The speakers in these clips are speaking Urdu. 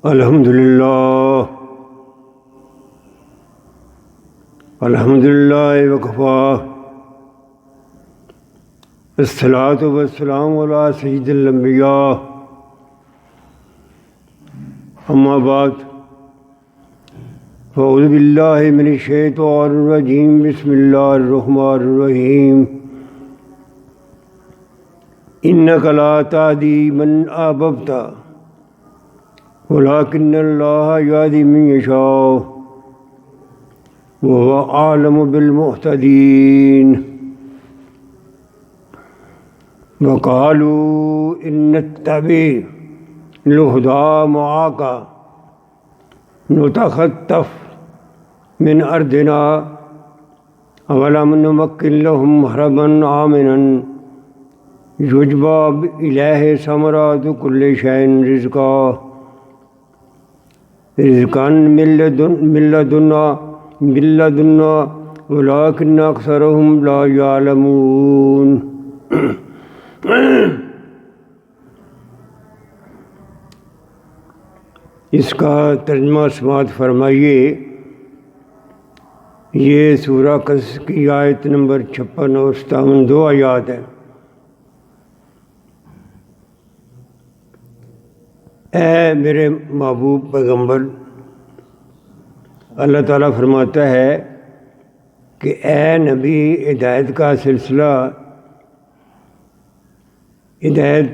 الحمدللہ الحمدللہ وکفا الصلاۃ والسلام علی سید الانبیاء اما بعد فاعوذ باللہ من الشیطان الرجیم بسم اللہ الرحمن الرحیم انک لا تہدی من احببت ولکن اللہ یہدی من یشاء وهو أعلم بالمهتدين وقالوا إن نتبع الهدى معك نتخطف من أرضنا أولم نمكن لهم هربا آمنا يجبى إليه ثمرات كل شيء رزقا من لدنا ولكن أكثرهم لا يعلمون۔ اس کا ترجمہ سماعت فرمائیے۔ یہ سورہ قصص کی آیت نمبر 56 اور 57 دو آیات ہیں۔ اے میرے محبوب پیغمبر، اللہ تعالیٰ فرماتا ہے کہ اے نبی، ہدایت کا سلسلہ، ہدایت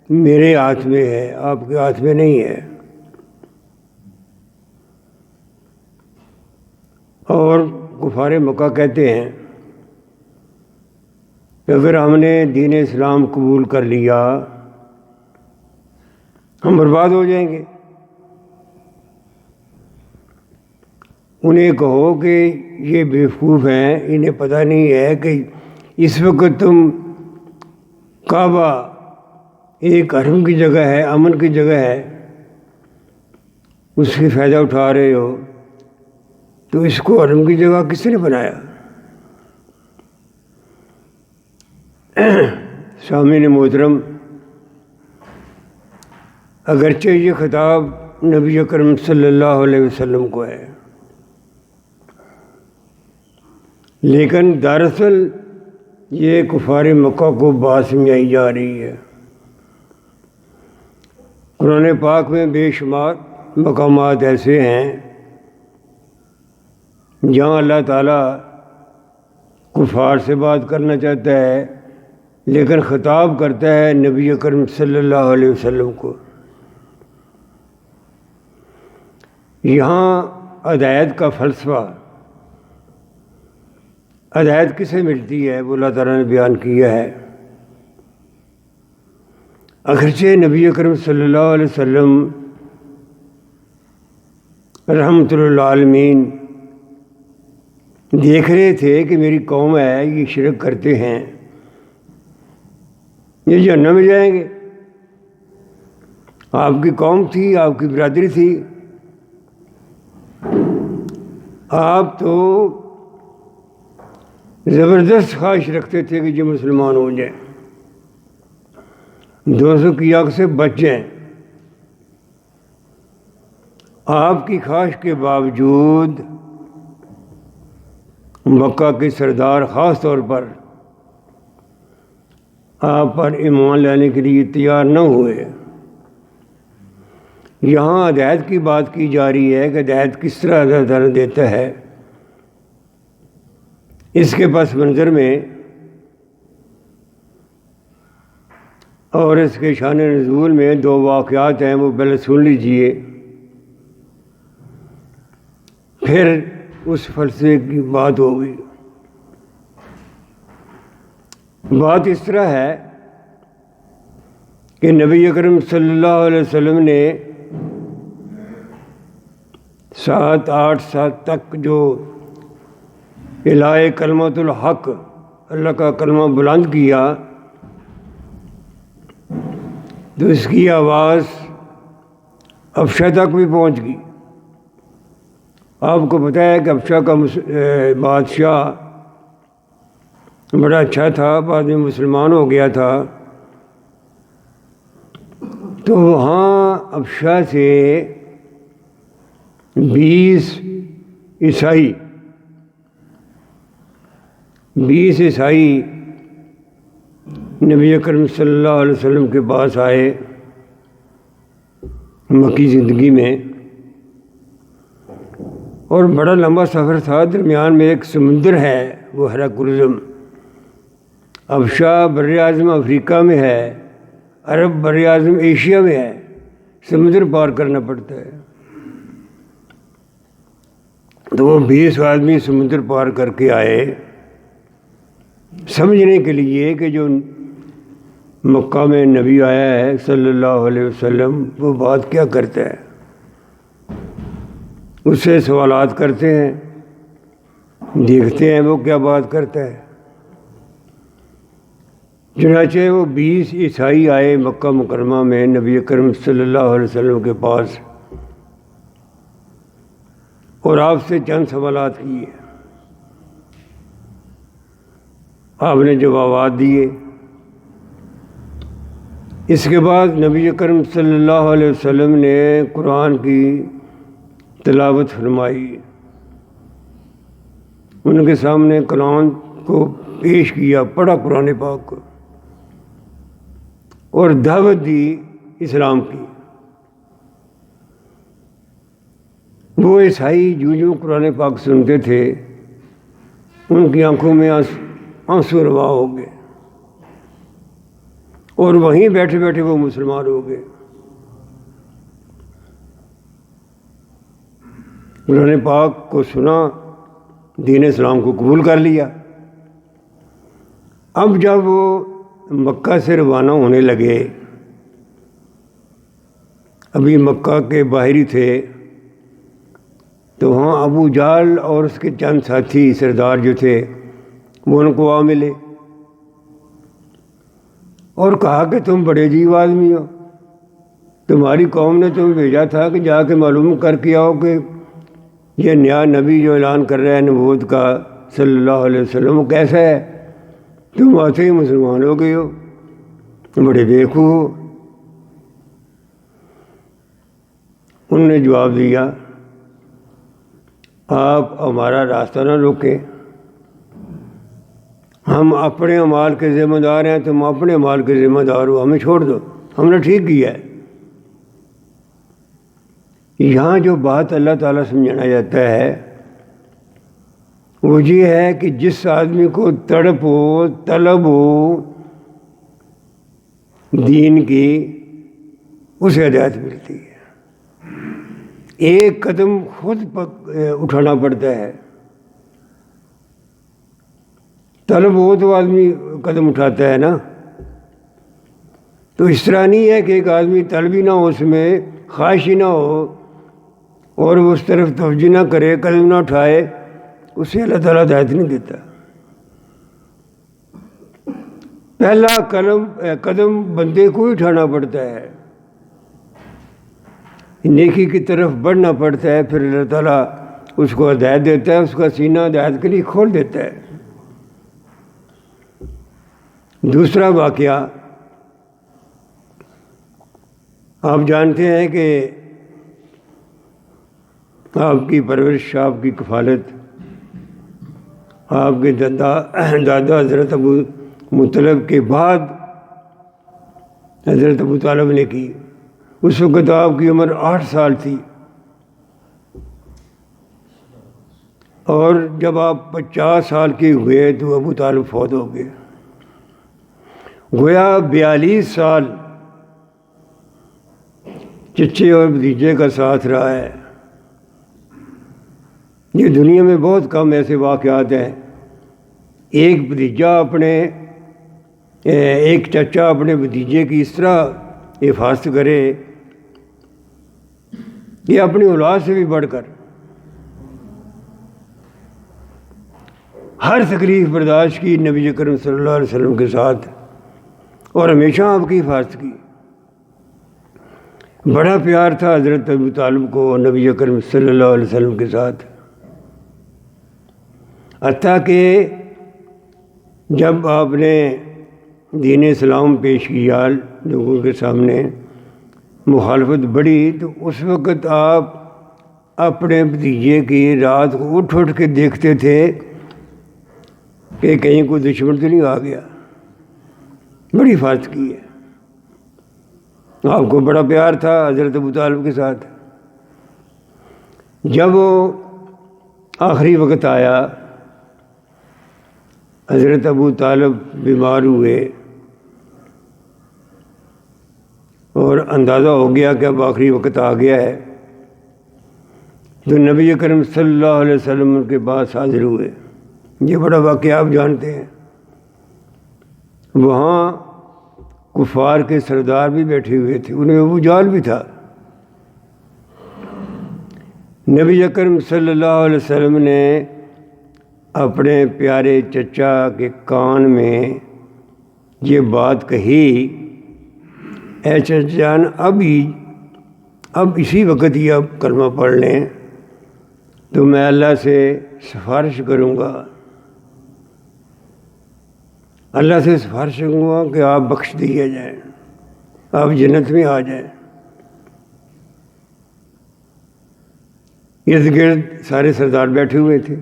میرے ہاتھ میں ہے، آپ کے ہاتھ میں نہیں ہے۔ اور کفار مکہ کہتے ہیں کہ اگر ہم نے دین اسلام قبول کر لیا ہم برباد ہو جائیں گے۔ انہیں کہو کہ یہ بیوقوف ہیں، انہیں پتہ نہیں ہے کہ اس وقت تم کعبہ ایک حرم کی جگہ ہے، امن کی جگہ ہے، اس سے فائدہ اٹھا رہے ہو، تو اس کو حرم کی جگہ کس نے بنایا؟ سامعین محترم، اگرچہ یہ خطاب نبی اکرم صلی اللہ علیہ وسلم کو ہے، لیکن دراصل یہ کفار مکہ کو بات سمجھائی جا رہی ہے۔ قرآن پاک میں بے شمار مقامات ایسے ہیں جہاں اللہ تعالیٰ کفار سے بات کرنا چاہتا ہے لیکن خطاب کرتا ہے نبی اکرم صلی اللہ علیہ وسلم کو۔ یہاں ہدایت کا فلسفہ، ہدایت کسے ملتی ہے وہ اللہ تعالیٰ نے بیان کیا ہے۔ اگرچہ نبی اکرم صلی اللہ علیہ وسلم رحمۃ للعالمین دیکھ رہے تھے کہ میری قوم ہے، یہ شرک کرتے ہیں، یہ جہنم میں جائیں گے۔ آپ کی قوم تھی، آپ کی برادری تھی، آپ تو زبردست خواہش رکھتے تھے کہ یہ مسلمان ہو جائیں، دوزخ کی آگ سے بچ جائیں۔ آپ کی خواہش کے باوجود مکہ کے سردار خاص طور پر آپ پر ایمان لانے کے لیے تیار نہ ہوئے۔ یہاں ہدایت کی بات کی جا رہی ہے کہ ہدایت کس طرح اللہ تعالیٰ دیتا ہے۔ اس کے پس منظر میں اور اس کے شان نزول میں دو واقعات ہیں، وہ پہلے سن لیجئے، پھر اس فلسفے کی بات ہوگی۔ بات اس طرح ہے کہ نبی اکرم صلی اللہ علیہ وسلم نے 7-8 سال تک جو الہی کلمۃ الحق، اللہ کا کلمہ بلند کیا، تو اس کی آواز افشا تک بھی پہنچ گئی۔ آپ کو پتہ ہے کہ افشا کا بادشاہ بڑا اچھا تھا، بعد میں مسلمان ہو گیا تھا، تو وہاں ابشا سے 20 عیسائی نبی اکرم صلی اللہ علیہ وسلم کے پاس آئے مکی زندگی میں، اور بڑا لمبا سفر تھا، درمیان میں ایک سمندر ہے، وہ ہراکلزم۔ ابشا بر اعظم افریقہ میں ہے، عرب بر اعظم ایشیا میں ہے، سمندر پار کرنا پڑتا ہے۔ تو وہ 20 آدمی سمندر پار کر کے آئے سمجھنے کے لیے کہ جو مکہ میں نبی آیا ہے صلی اللہ علیہ وسلم وہ بات کیا کرتا ہے۔ اس سے سوالات کرتے ہیں، دیکھتے ہیں وہ کیا بات کرتا ہے۔ چنانچہ وہ 20 عیسائی آئے مکہ مکرمہ میں نبی اکرم صلی اللہ علیہ وسلم کے پاس، اور آپ سے چند سوالات کیے، آپ نے جوابات دیے۔ اس کے بعد نبی اکرم صلی اللہ علیہ وسلم نے قرآن کی تلاوت فرمائی، ان کے سامنے کلام کو پیش کیا، پڑھا قرآن پاک کو، اور دعوت دی اسلام کی۔ وہ عیسائی جو قرآن پاک سنتے تھے ان کی آنکھوں میں آنسو روا ہو گئے، اور وہیں بیٹھے بیٹھے وہ مسلمان ہو گئے، قرآن پاک کو سنا، دین اسلام کو قبول کر لیا۔ اب جب وہ مکہ سے روانہ ہونے لگے، ابھی مکہ کے باہری تھے، تو وہاں ابو جہل اور اس کے چند ساتھی سردار جو تھے وہ ان کو آ ملے اور کہا کہ تم بڑے عجیب آدمی ہو، تمہاری قوم نے تمہیں بھیجا تھا کہ جا کے معلوم کر کے آؤ کہ یہ نیا نبی جو اعلان کر رہا ہے نبوت کا صلی اللہ علیہ وسلم وہ کیسا ہے، تم آتے ہی مسلمان ہو گئے ہو، بڑے بیوقوف ہو۔ انہوں نے جواب دیا، آپ ہمارا راستہ نہ روکیں، ہم اپنے اعمال کے ذمہ دار ہیں، تم اپنے اعمال کے ذمہ دار ہو، ہمیں چھوڑ دو، ہم نے ٹھیک کیا ہے۔ یہاں جو بات اللہ تعالیٰ سمجھانا چاہتا ہے وہ یہ ہے کہ جس آدمی کو تڑپ ہو، طلب ہو دین کی، اسے ہدایت ملتی ہے۔ ایک قدم خود اٹھانا پڑتا ہے، طلب ہو تو آدمی قدم اٹھاتا ہے نا۔ تو اس طرح نہیں ہے کہ ایک آدمی طلب ہی نہ ہو، اس میں خواہش ہی نہ ہو اور وہ اس طرف توجہ نہ کرے، قدم نہ اٹھائے، اسے اللہ تعالیٰ ہدایت نہیں دیتا۔ پہلا قدم بندے کو ہی اٹھانا پڑتا ہے، نیکی کی طرف بڑھنا پڑتا ہے، پھر اللہ تعالیٰ اس کو ہدایت دیتا ہے، اس کا سینہ ہدایت کے لیے کھول دیتا ہے۔ دوسرا واقعہ، آپ جانتے ہیں کہ آپ کی پرورش، آپ کی کفالت آپ کے دادا حضرت ابو مطلب کے بعد حضرت ابو طالب نے کی۔ اس وقت آپ کی عمر 8 سال تھی، اور جب آپ 50 سال کے ہوئے تو ابو طالب فوت ہو گئے۔ گویا 42 سال چچے اور بھتیجے کا ساتھ رہا ہے۔ یہ دنیا میں بہت کم ایسے واقعات ہیں، ایک بھتیجا ایک چچا اپنے بھتیجے کی اس طرح حفاظت کرے، یہ اپنی اولاد سے بھی بڑھ کر ہر تکلیف برداشت کی نبی کریم صلی اللہ علیہ وسلم کے ساتھ، اور ہمیشہ آپ کی حفاظت کی۔ بڑا پیار تھا حضرت ابو طالب کو نبی کریم صلی اللہ علیہ وسلم کے ساتھ، حتیٰ کہ جب آپ نے دین اسلام پیش کیا لوگوں کے سامنے، مخالفت بڑھی، تو اس وقت آپ اپنے بھتیجے کی رات کو اٹھ کے دیکھتے تھے کہ کہیں کوئی دشمن تو نہیں آ گیا۔ بڑی حفاظت کی ہے۔ آپ کو بڑا پیار تھا حضرت ابو طالب کے ساتھ۔ جب وہ آخری وقت آیا، حضرت ابو طالب بیمار ہوئے اور اندازہ ہو گیا کہ اب آخری وقت آ گیا ہے، تو نبی کریم صلی اللہ علیہ وسلم ان کے پاس حاضر ہوئے۔ یہ بڑا واقعہ آپ جانتے ہیں۔ وہاں کفار کے سردار بھی بیٹھے ہوئے تھے، انہیں ابو جہل بھی تھا۔ نبی اکرم صلی اللہ علیہ وسلم نے اپنے پیارے چچا کے کان میں یہ بات کہی، اے چچا جان، اب اسی وقت ہی اب کلمہ پڑھ لیں تو میں اللہ سے سفارش کروں گا، اللہ سے سفارش کروں گا کہ آپ بخش دیے جائیں، آپ جنت میں آ جائیں۔ ارد گرد سارے سردار بیٹھے ہوئے تھے۔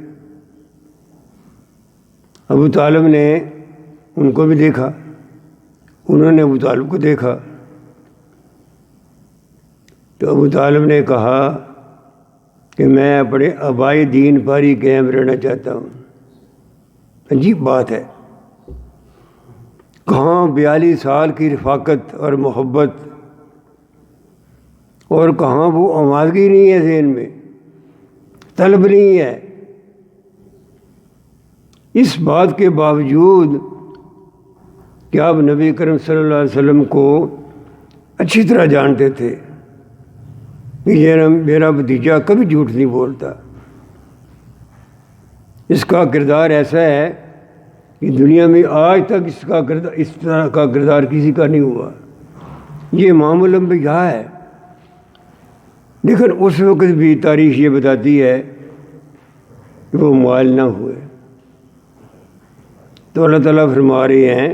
ابو طالب نے ان کو بھی دیکھا، انہوں نے ابو طالب کو دیکھا، تو ابو طالب نے کہا کہ میں اپنے آبائی دین پر ہی قائم رہنا چاہتا ہوں۔ عجیب بات ہے، کہاں 42 سال کی رفاقت اور محبت، اور کہاں وہ آمادگی نہیں ہے ذہن میں، طلب نہیں ہے۔ اس بات کے باوجود کہ آپ نبی کریم صلی اللہ علیہ وسلم کو اچھی طرح جانتے تھے کہ یہ میرا بھتیجا کبھی جھوٹ نہیں بولتا، اس کا کردار ایسا ہے کہ دنیا میں آج تک اس طرح کا کردار کسی کا نہیں ہوا، یہ امام الانبیاء ہے۔ لیکن اس وقت بھی تاریخ یہ بتاتی ہے کہ وہ مائل نہ ہوئے۔ تو اللہ تعالیٰ فرما رہے ہیں،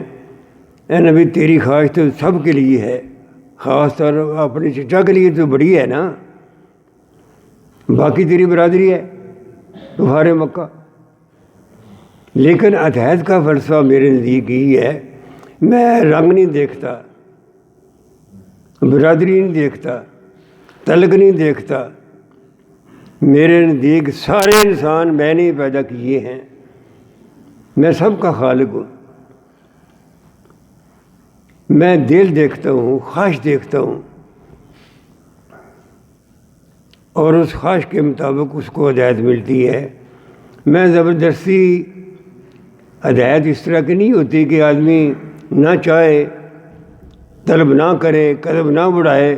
اے نبی تیری خواہش تو سب کے لیے ہے، خاص طور اپنے چچا کے لیے تو بڑی ہے نا، باقی تیری برادری ہے کفار مکہ۔ لیکن عتحد کا فلسفہ میرے نزدیک یہی ہے، میں رنگ نہیں دیکھتا، برادری نہیں دیکھتا، تلق نہیں دیکھتا، میرے نزدیک سارے انسان میں نے پیدا کیے ہیں، میں سب کا خالق ہوں۔ میں دل دیکھتا ہوں، خواہش دیکھتا ہوں، اور اس خواہش کے مطابق اس کو ہدایت ملتی ہے۔ میں زبردستی ہدایت اس طرح کی نہیں ہوتی کہ آدمی نہ چاہے، طلب نہ کرے، قدم نہ بڑھائے،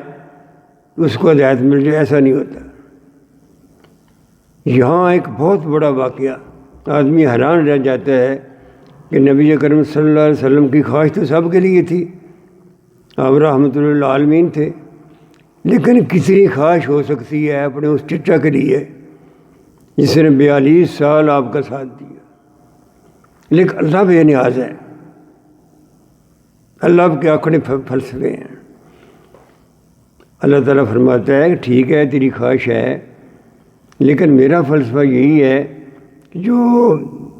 اس کو ہدایت مل جائے، ایسا نہیں ہوتا۔ یہاں ایک بہت بڑا واقعہ، آدمی حیران رہ جاتا ہے کہ نبی کریم صلی اللہ علیہ وسلم کی خواہش تو سب کے لیے تھی، آپ رحمۃ للعالمین تھے، لیکن کتنی خواہش ہو سکتی ہے اپنے اس چچا کے لیے جس نے 42 سال آپ کا ساتھ دیا۔ لیکن اللہ بے نیاز ہے، اللہ کے اپنے فلسفے ہیں۔ اللہ تعالیٰ فرماتا ہے کہ ٹھیک ہے تیری خواہش ہے، لیکن میرا فلسفہ یہی ہے کہ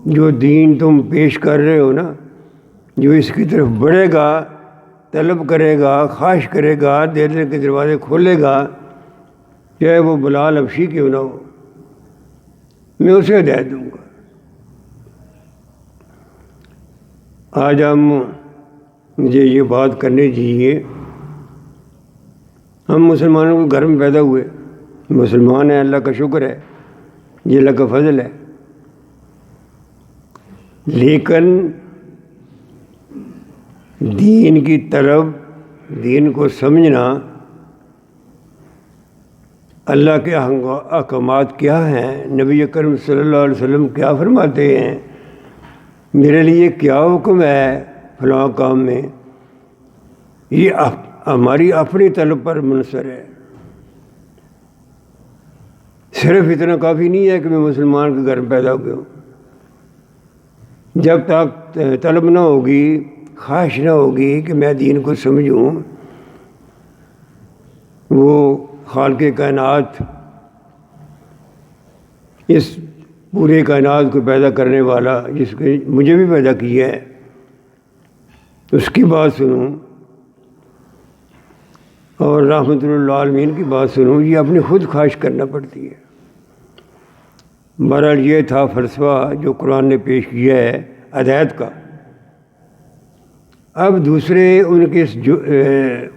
جو دین تم پیش کر رہے ہو نا، جو اس کی طرف بڑھے گا، طلب کرے گا، خواہش کرے گا، دل کے دروازے کھولے گا، چاہے وہ بلال حبشی کیوں نہ ہو، میں اسے ہدایت دوں گا۔ آج مجھے یہ بات کرنے دیجیے، ہم مسلمانوں کو گھر میں پیدا ہوئے، مسلمان ہیں، اللہ کا شکر ہے، یہ اللہ کا فضل ہے، لیکن دین کی طرف، دین کو سمجھنا، اللہ کے احکامات کیا ہیں، نبی اکرم صلی اللہ علیہ وسلم کیا فرماتے ہیں، میرے لیے کیا حکم ہے فلاں کام میں، یہ ہماری اپنی طلب پر منحصر ہے۔ صرف اتنا کافی نہیں ہے کہ میں مسلمان کے گھر میں پیدا ہو گیا ہوں، جب تک طلب نہ ہوگی، خواہش نہ ہوگی کہ میں دین کو سمجھوں، وہ خالق کائنات، اس پورے کائنات کو پیدا کرنے والا، جس کے مجھے بھی پیدا کیا ہے، اس کی بات سنوں اور رحمت اللہ عالمین کی بات سنوں، یہ اپنی خود خواہش کرنا پڑتی ہے۔ بہرحال یہ تھا فلسفہ جو قرآن نے پیش کیا ہے ہدایت کا۔ اب دوسرے ان کے اس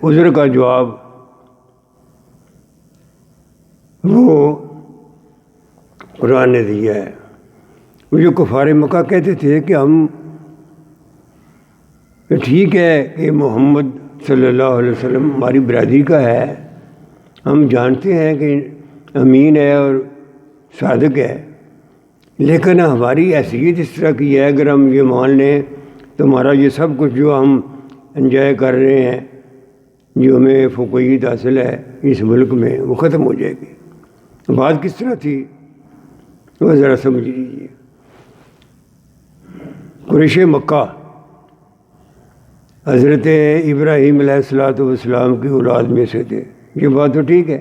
عذر کا جواب وہ قرآن نے دیا ہے۔ وہ جو کفار مکہ کہتے تھے کہ ہم ٹھیک ہے کہ محمد صلی اللہ علیہ وسلم ہماری برادری کا ہے، ہم جانتے ہیں کہ امین ہے اور صادق ہے، لیکن ہماری حیثیت اس طرح کی ہے، اگر ہم یہ مان لیں تو ہمارا یہ سب کچھ جو ہم انجوائے کر رہے ہیں، جو ہمیں فوقیت حاصل ہے اس ملک میں، وہ ختم ہو جائے گی۔ بات کس طرح تھی وہ ذرا سمجھ لیجیے۔ قریش مکہ حضرت ابراہیم علیہ السلام کی اولاد میں سے تھے، یہ بات تو ٹھیک ہے،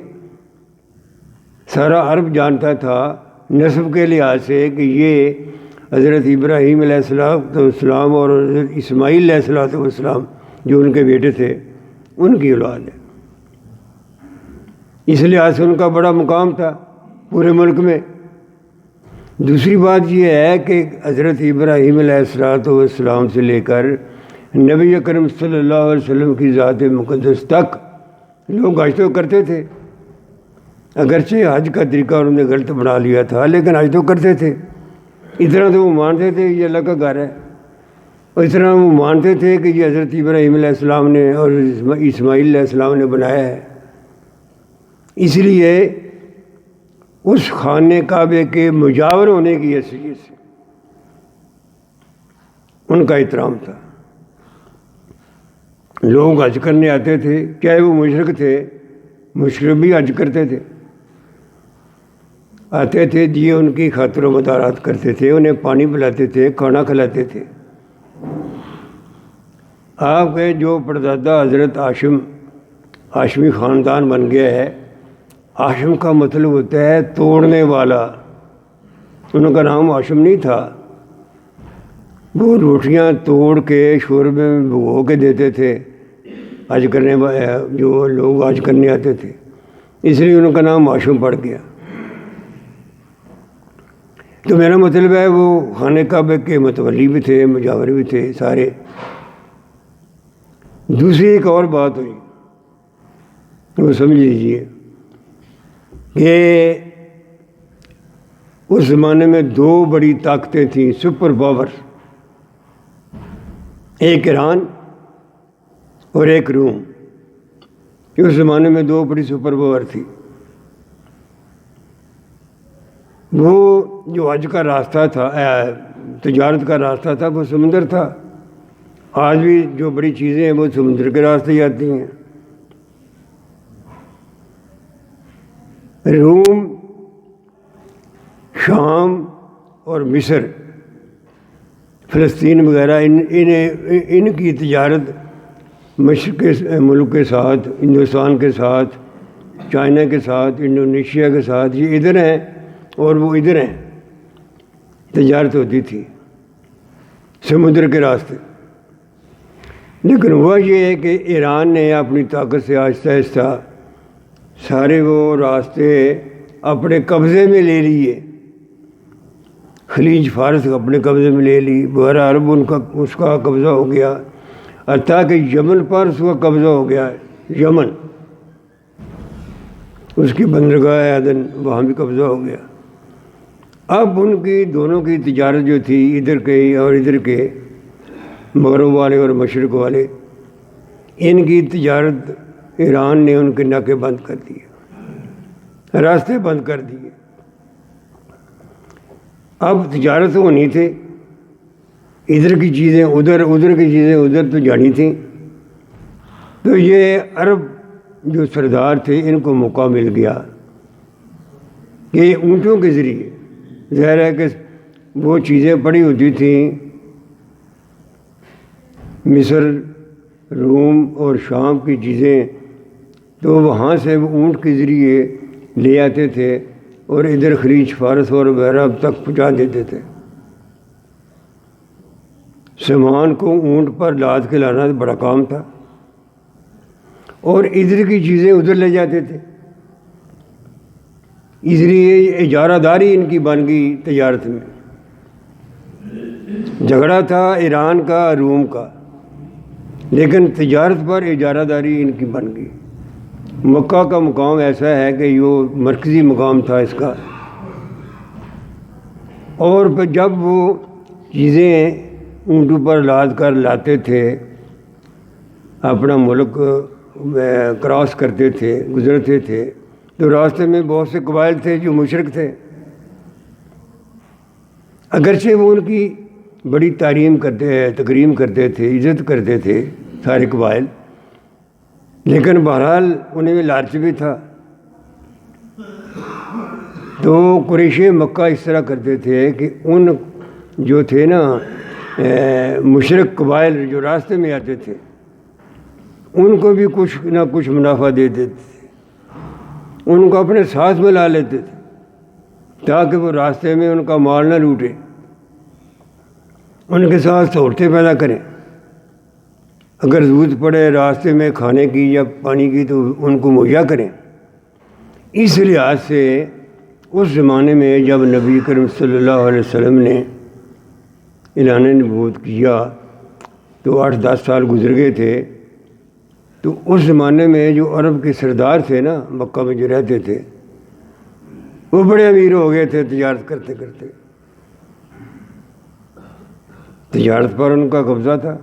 سارا عرب جانتا تھا نسب کے لحاظ سے کہ یہ حضرت ابراہیم علیہ السلام اور حضرت اسماعیل علیہ السلام جو ان کے بیٹے تھے ان کی اولاد ہے، اس لحاظ سے ان کا بڑا مقام تھا پورے ملک میں۔ دوسری بات یہ ہے کہ حضرت ابراہیم علیہ السلام سے لے کر نبی اکرم صلی اللہ علیہ وسلم کی ذات مقدس تک لوگ حج تو کرتے تھے، اگرچہ حج کا طریقہ انہوں نے غلط بنا لیا تھا، لیکن حج تو کرتے تھے۔ اتنا تو وہ مانتے تھے یہ اللہ کا گھر ہے، اور اس طرح وہ مانتے تھے کہ یہ حضرت ابراہیم علیہ السلام نے اور اسماعیل علیہ السلام نے بنایا ہے، اس لیے اس خانے کعبے کے مجاور ہونے کی حیثیت سے ان کا احترام تھا۔ لوگ حج کرنے آتے تھے، چاہے وہ مشرک تھے، مشرک بھی حج کرتے تھے، آتے تھے، یہ ان کی خاطر و مدارات کرتے تھے، انہیں پانی پلاتے تھے، کھانا کھلاتے تھے۔ آپ کے جو پردادا حضرت ہاشمی خاندان بن گیا ہے، ہاشم کا مطلب ہوتا ہے توڑنے والا، ان کا نام ہاشم نہیں تھا، وہ روٹیاں توڑ کے شوربے میں بھگو کے دیتے تھے حج کرنے والے جو لوگ حج کرنے آتے تھے، اس لیے ان کا نام ہاشم پڑ گیا۔ تو میرا مطلب ہے وہ خانہ کعبہ کے متولی بھی تھے، مجاور بھی تھے سارے۔ دوسری ایک اور بات ہوئی، وہ سمجھ لیجیے کہ اس زمانے میں دو بڑی طاقتیں تھیں، سپر پاور، ایک ایران اور ایک روم۔ اس زمانے میں دو بڑی سپر پاور تھی۔ وہ جو حج کا راستہ تھا، تجارت کا راستہ تھا، وہ سمندر تھا۔ آج بھی جو بڑی چیزیں ہیں وہ سمندر کے راستے ہی آتی ہیں۔ روم، شام اور مصر، فلسطین وغیرہ، ان کی تجارت مشرق کے ملک کے ساتھ، ہندوستان کے ساتھ، چائنا کے ساتھ، انڈونیشیا کے ساتھ، یہ ادھر ہیں اور وہ ادھر ہیں، تجارت ہوتی تھی سمندر کے راستے۔ لیکن ہوا یہ ہے کہ ایران نے اپنی طاقت سے آہستہ آہستہ سارے وہ راستے اپنے قبضے میں لے لیے، خلیج فارس اپنے قبضے میں لے لی، بحر عرب اس کا قبضہ ہو گیا، حتیٰ کہ یمن پر اس کا قبضہ ہو گیا ہے، یمن اس کی بندرگاہ عدن وہاں بھی قبضہ ہو گیا۔ اب ان کی دونوں کی تجارت جو تھی، ادھر کے اور ادھر کے، مغرب والے اور مشرق والے، ان کی تجارت ایران نے ان کے ناکے بند کر دیے، راستے بند کر دیے۔ اب تجارت ہونی تھی، ادھر کی چیزیں ادھر، ادھر کی چیزیں ادھر تو جانی تھیں۔ تو یہ عرب جو سردار تھے ان کو موقع مل گیا کہ اونٹوں کے ذریعے، ظاہر ہے کہ وہ چیزیں پڑی ہوتی تھیں مصر، روم اور شام کی چیزیں تو وہاں سے وہ اونٹ کے ذریعے لے آتے تھے اور ادھر خلیج فارس اور وغیرہ تک پہنچا دیتے تھے۔ سامان کو اونٹ پر لاد کے لانا بڑا کام تھا، اور ادھر کی چیزیں ادھر لے جاتے تھے۔ اس لیے اجارہ داری ان کی بن گئی تجارت میں۔ جھگڑا تھا ایران کا، روم کا، لیکن تجارت پر اجارہ داری ان کی بن گئی۔ مکہ کا مقام ایسا ہے کہ یہ مرکزی مقام تھا اس کا، اور جب وہ چیزیں اونٹوں پر لاد کر لاتے تھے، اپنا ملک کراس کرتے تھے، گزرتے تھے، تو راستے میں بہت سے قبائل تھے جو مشرک تھے۔ اگرچہ وہ ان کی بڑی تکریم کرتے تھے، عزت کرتے تھے سارے قبائل، لیکن بہرحال انہیں لالچ بھی تھا۔ تو قریش مکہ اس طرح کرتے تھے کہ ان جو تھے نا مشرک قبائل جو راستے میں آتے تھے، ان کو بھی کچھ نہ کچھ منافع دے دیتے تھے، ان کو اپنے ساتھ ملا لیتے تھے تاکہ وہ راستے میں ان کا مال نہ لوٹے، ان کے ساتھ سہولتیں پیدا کریں۔ اگر ضرورت پڑے راستے میں کھانے کی یا پانی کی تو ان کو مہیا کریں۔ اس لحاظ سے اس زمانے میں جب نبی کریم صلی اللہ علیہ وسلم نے اعلان نبوت کیا تو 8-10 سال گزر گئے تھے، تو اس زمانے میں جو عرب کے سردار تھے نا، مکہ میں جو رہتے تھے، وہ بڑے امیر ہو گئے تھے تجارت کرتے کرتے۔ تجارت پر ان کا قبضہ تھا،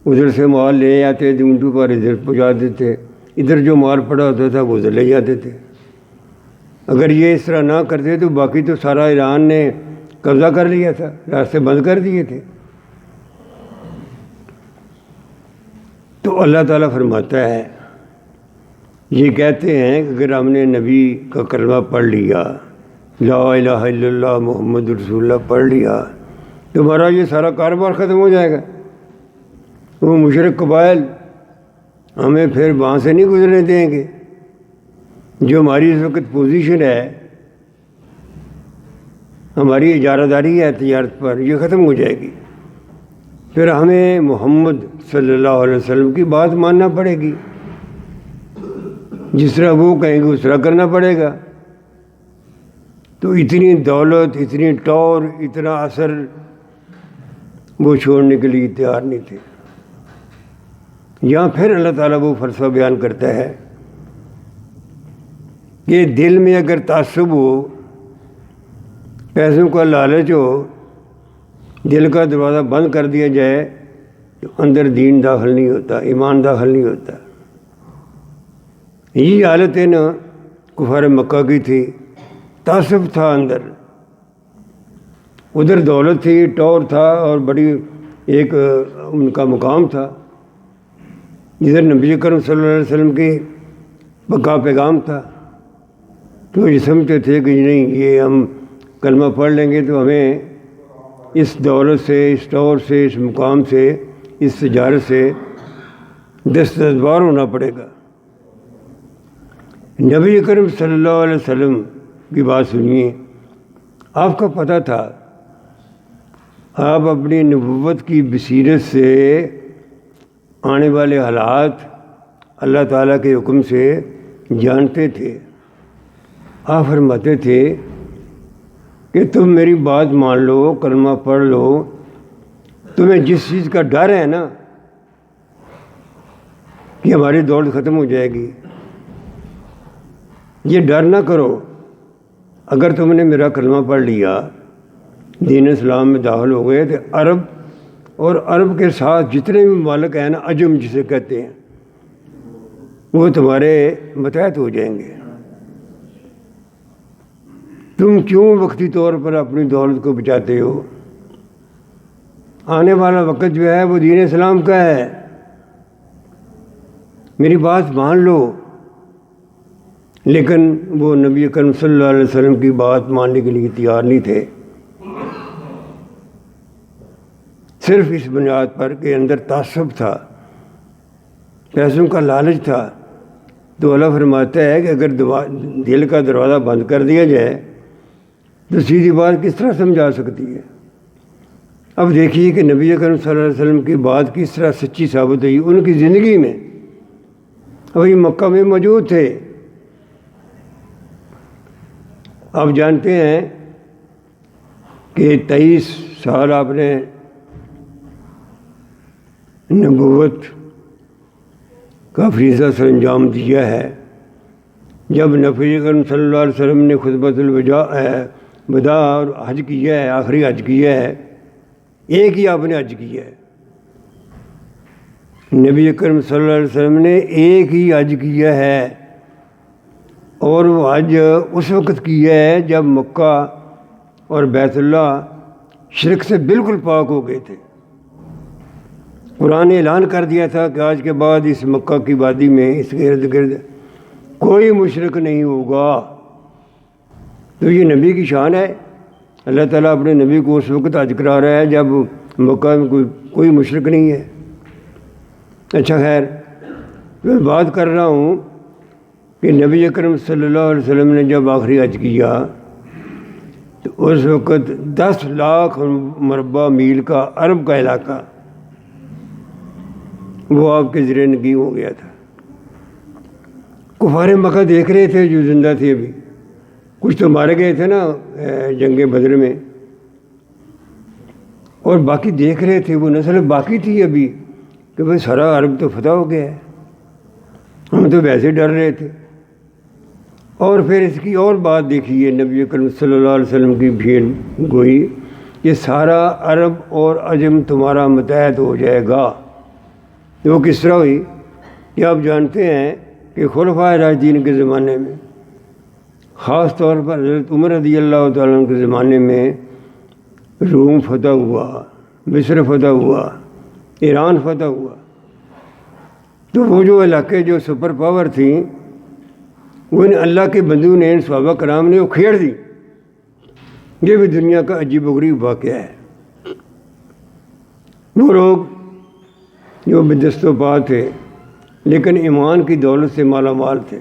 ادھر سے مال لے آتے تھے، اونٹوں پر ادھر پہنچا دیتے، ادھر جو مال پڑا ہوتا تھا وہ ادھر لے جاتے تھے۔ اگر یہ اس طرح نہ کرتے تو باقی تو سارا ایران نے قبضہ کر لیا تھا، راستے بند کر دیے تھے۔ تو اللہ تعالیٰ فرماتا ہے، یہ کہتے ہیں کہ اگر ہم نے نبی کا کلمہ پڑھ لیا، لا الہ الا اللہ محمد رسول اللہ پڑھ لیا، تمہارا یہ سارا کاروبار ختم ہو جائے گا۔ وہ مشرک قبائل ہمیں پھر وہاں سے نہیں گزرنے دیں گے۔ جو ہماری اس وقت پوزیشن ہے، ہماری اجارہ داری ہے تجارت پر، یہ ختم ہو جائے گی۔ پھر ہمیں محمد صلی اللہ علیہ وسلم کی بات ماننا پڑے گی، جس طرح وہ کہیں گے اس طرح کرنا پڑے گا۔ تو اتنی دولت، اتنی ٹور، اتنا اثر وہ چھوڑنے کے لیے تیار نہیں تھے۔ یہاں پھر اللہ تعالیٰ وہ فلسفہ بیان کرتا ہے کہ دل میں اگر تعصب ہو، پیسوں کا لالچ ہو، دل کا دروازہ بند کر دیا جائے تو اندر دین داخل نہیں ہوتا، ایمان داخل نہیں ہوتا۔ یہ حالت ہے نا کفار مکہ کی تھی، تعصب تھا اندر، ادھر دولت تھی، ٹور تھا اور بڑی ایک ان کا مقام تھا، ادھر نبی کریم صلی اللہ علیہ وسلم کی بقا پیغام تھا۔ تو یہ سمجھتے تھے کہ نہیں، یہ ہم کلمہ پڑھ لیں گے تو ہمیں اس دولت سے، اس ٹور سے، اس مقام سے، اس تجارت سے دستبردار ہونا پڑے گا۔ نبی کریم صلی اللہ علیہ وسلم کی بات سنیے، آپ کا پتہ تھا، آپ اپنی نبوت کی بصیرت سے آنے والے حالات اللہ تعالیٰ کے حکم سے جانتے تھے۔ آپ فرماتے تھے کہ تم میری بات مان لو، کلمہ پڑھ لو، تمہیں جس چیز کا ڈر ہے نا کہ ہماری دولت ختم ہو جائے گی، یہ ڈر نہ کرو۔ اگر تم نے میرا کلمہ پڑھ لیا، دین اسلام میں داخل ہو گئے، تو عرب اور عرب کے ساتھ جتنے بھی ممالک ہیں نا، عجم جسے کہتے ہیں، وہ تمہارے متحد ہو جائیں گے۔ تم کیوں وقتی طور پر اپنی دولت کو بچاتے ہو؟ آنے والا وقت جو ہے وہ دین اسلام کا ہے، میری بات مان لو۔ لیکن وہ نبی کریم صلی اللہ علیہ وسلم کی بات ماننے کے لیے تیار نہیں تھے۔ صرف اس بنیاد پر کہ اندر تعصب تھا، پیسوں کا لالچ تھا، تو اللہ فرماتا ہے کہ اگر دل کا دروازہ بند کر دیا جائے تو سیدھی بات کس طرح سمجھا سکتی ہے؟ اب دیکھیے کہ نبی اکرم صلی اللہ علیہ وسلم کی بات کس طرح سچی ثابت ہوئی ان کی زندگی میں۔ اب یہ مکہ میں موجود تھے، آپ جانتے ہیں کہ 23 سال آپ نے نبوت کا فریضہ سر انجام دیا ہے۔ جب نبی اکرم صلی اللہ علیہ وسلم نے خطبۃ الوداع اور حج کیا ہے، آخری حج کیا ہے، ایک ہی آپ نے حج کیا ہے، نبی اکرم صلی اللہ علیہ وسلم نے ایک ہی حج کیا ہے، اور وہ حج اس وقت کیا ہے جب مکہ اور بیت اللہ شرک سے بالکل پاک ہو گئے تھے۔ قرآن نے اعلان کر دیا تھا کہ آج کے بعد اس مکہ کی وادی میں، اس کے ارد گرد کوئی مشرک نہیں ہوگا۔ تو یہ نبی کی شان ہے، اللہ تعالیٰ اپنے نبی کو اس وقت حج کرا رہا ہے جب مکہ میں کوئی مشرک نہیں ہے۔ اچھا خیر، میں بات کر رہا ہوں کہ نبی اکرم صلی اللہ علیہ وسلم نے جب آخری حج کیا تو اس وقت 10 لاکھ مربع میل کا عرب کا علاقہ وہ آپ کے زیر نگیں ہو گیا تھا۔ کفار مکہ دیکھ رہے تھے جو زندہ تھے، ابھی کچھ تو مارے گئے تھے نا جنگ بدر میں، اور باقی دیکھ رہے تھے، وہ نسل باقی تھی ابھی کہ بھائی سارا عرب تو فتح ہو گیا ہے، ہم تو ویسے ڈر رہے تھے۔ اور پھر اس کی اور بات دیکھیے، نبی اکرم صلی اللہ علیہ وسلم کی بھیڑ گوئی کہ سارا عرب اور عجم تمہارا متحد ہو جائے گا۔ تو وہ کس طرح ہوئی کہ آپ جانتے ہیں کہ خلفائے راشدین کے زمانے میں، خاص طور پر حضرت عمر رضی اللہ تعالیٰ عنہ کے زمانے میں روم فتح ہوا، مصر فتح ہوا، ایران فتح ہوا، تو وہ جو علاقے جو سپر پاور تھیں وہ ان اللہ کے بندوں نے، ان صحابہ کرام نے وہ کھیڑ دی۔ یہ بھی دنیا کا عجیب و غریب واقعہ ہے۔ وہ لوگ جو بدست و پا تھے لیکن ایمان کی دولت سے مالا مال تھے،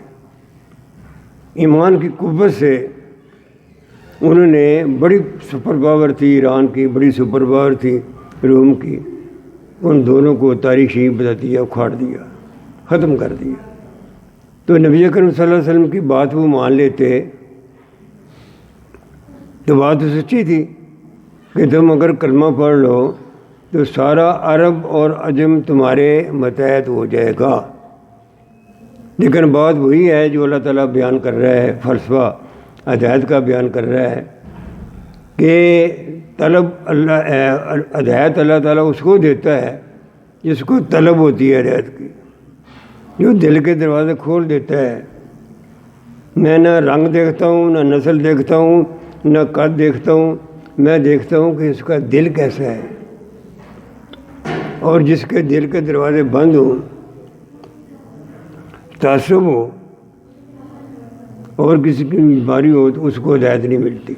ایمان کی قوت سے انہوں نے، بڑی سپر پاور تھی ایران کی، بڑی سپر پاور تھی روم کی، ان دونوں کو تاریخ ہی بتا دیا، اکھاڑ دیا، ختم کر دیا۔ تو نبی اکرم صلی اللہ علیہ وسلم کی بات وہ مان لیتے تو بات تو سچی تھی کہ تم اگر کلمہ پڑھ لو تو سارا عرب اور عجم تمہارے متحد ہو جائے گا۔ لیکن بات وہی ہے جو اللہ تعالیٰ بیان کر رہا ہے، فلسفہ ہدایت کا بیان کر رہا ہے کہ ہدایت اللہ تعالیٰ اس کو دیتا ہے جس کو طلب ہوتی ہے ہدایت کی، جو دل کے دروازے کھول دیتا ہے۔ میں نہ رنگ دیکھتا ہوں، نہ نسل دیکھتا ہوں، نہ قد دیکھتا ہوں، میں دیکھتا ہوں کہ اس کا دل کیسا ہے، اور جس کے دل کے دروازے بند ہوں، تعصب ہو اور کسی کی بیماری ہو تو اس کو ہدایت نہیں ملتی۔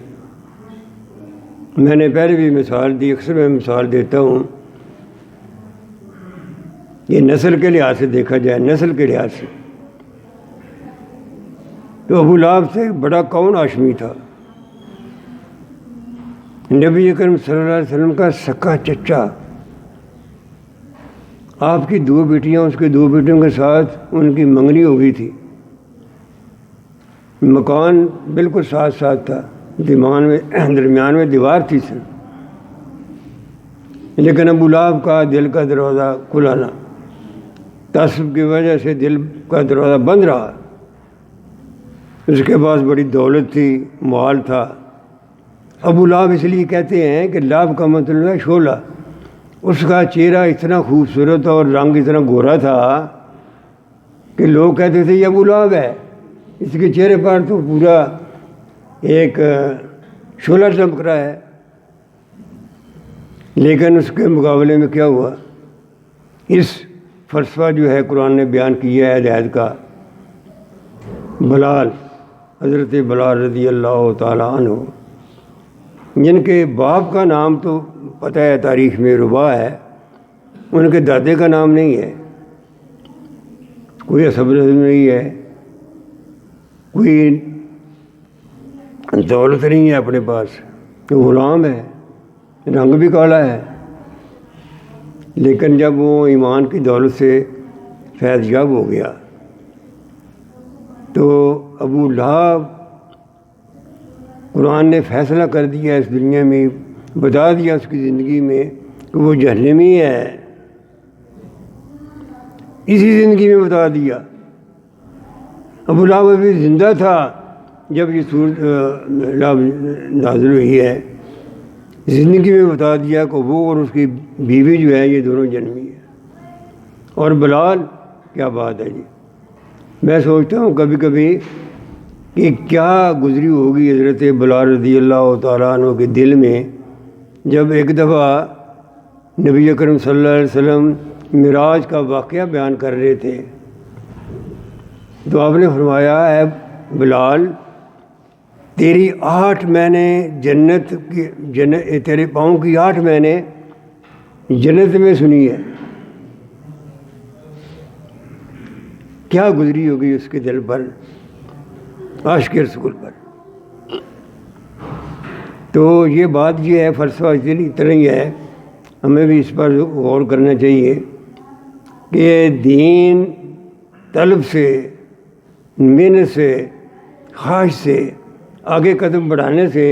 میں نے پہلے بھی مثال دی، اکثر میں مثال دیتا ہوں، یہ نسل کے لحاظ سے دیکھا جائے، نسل کے لحاظ سے تو ابو لہب سے بڑا کون ہاشمی تھا؟ نبی اکرم صلی اللہ علیہ وسلم کا سکا چچا، آپ کی 2 بیٹیاں، اس کے 2 بیٹوں کے ساتھ ان کی منگنی ہو گئی تھی، مکان بالکل ساتھ ساتھ تھا، درمیان میں دیوار تھی صرف، لیکن ابو لہب کا دل کا دروازہ کھلا نہ، تعصب کی وجہ سے دل کا دروازہ بند رہا۔ اس کے پاس بڑی دولت تھی، مال تھا۔ ابو لہب اس لیے کہتے ہیں کہ لہب کا مطلب ہے شعلہ، اس کا چہرہ اتنا خوبصورت اور رنگ اتنا گورا تھا کہ لوگ کہتے تھے یہ ابو لہب ہے، اس کے چہرے پر تو پورا ایک شعلہ چمک رہا ہے۔ لیکن اس کے مقابلے میں کیا ہوا؟ اس فلسفہ جو ہے قرآن نے بیان کیا ہے ہدایت کا، بلال، حضرت بلال رضی اللہ تعالیٰ عنہ، جن کے باپ کا نام تو پتہ ہے تاریخ میں ربا ہے، ان کے دادے کا نام نہیں ہے، کوئی عصب نہیں ہے، کوئی دولت نہیں ہے اپنے پاس، غلام ہے، رنگ بھی کالا ہے، لیکن جب وہ ایمان کی دولت سے فیض یاب ہو گیا تو ابو لہب قرآن نے فیصلہ کر دیا اس دنیا میں، بتا دیا اس کی زندگی میں کہ وہ جہنمی ہے، اسی زندگی میں بتا دیا۔ ابو لہب ابھی زندہ تھا جب یہ سورت نازل ہوئی ہے، زندگی میں بتا دیا کہ وہ اور اس کی بیوی جو ہے یہ دونوں جہنمی ہیں۔ اور بلال، کیا بات ہے جی، میں سوچتا ہوں کبھی کبھی کہ کیا گزری ہوگی حضرت بلال رضی اللہ تعالیٰ عنہ کے دل میں جب ایک دفعہ نبی اکرم صلی اللہ علیہ وسلم معراج کا واقعہ بیان کر رہے تھے، تو آپ نے فرمایا اے بلال، تیری 8 مہینے جنت تیرے پاؤں کی 8 مہینے جنت میں سنی ہے۔ کیا گزری ہوگی اس کے دل پر، عاشق رسول پر۔ تو یہ بات یہ ہے، فلسفہ اتنا ہی ہے، ہمیں بھی اس پر غور کرنا چاہیے کہ دین طلب سے، محنت سے، خواہش سے، آگے قدم بڑھانے سے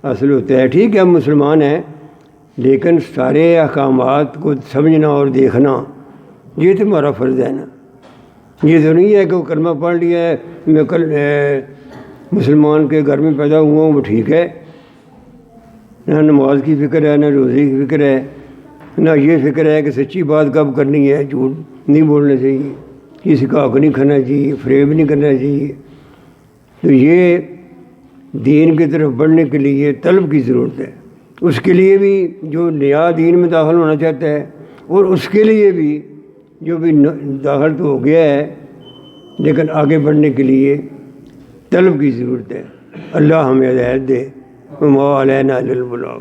حاصل ہوتا ہے۔ ٹھیک ہے ہم مسلمان ہیں، لیکن سارے احکامات کو سمجھنا اور دیکھنا یہ تو ہمارا فرض ہے نا۔ یہ تو نہیں ہے کہ وہ کلمہ پڑھ لیا ہے، میں کل مسلمان کے گھر میں پیدا ہوا ہوں، وہ ٹھیک ہے، نہ نماز کی فکر ہے، نہ روزے کی فکر ہے، نہ یہ فکر ہے کہ سچی بات کب کرنی ہے، جھوٹ نہیں بولنا چاہیے، کسی کا حق نہیں کھانا چاہیے، فریب نہیں کرنا چاہیے۔ تو یہ دین کی طرف بڑھنے کے لیے طلب کی ضرورت ہے، اس کے لیے بھی جو نیا دین میں داخل ہونا چاہتا ہے، اور اس کے لیے بھی جو بھی داخل تو ہو گیا ہے لیکن آگے بڑھنے کے لیے طلب کی ضرورت ہے۔ اللہ ہمیں ہدایت دے، وما علینا الا البلاغ۔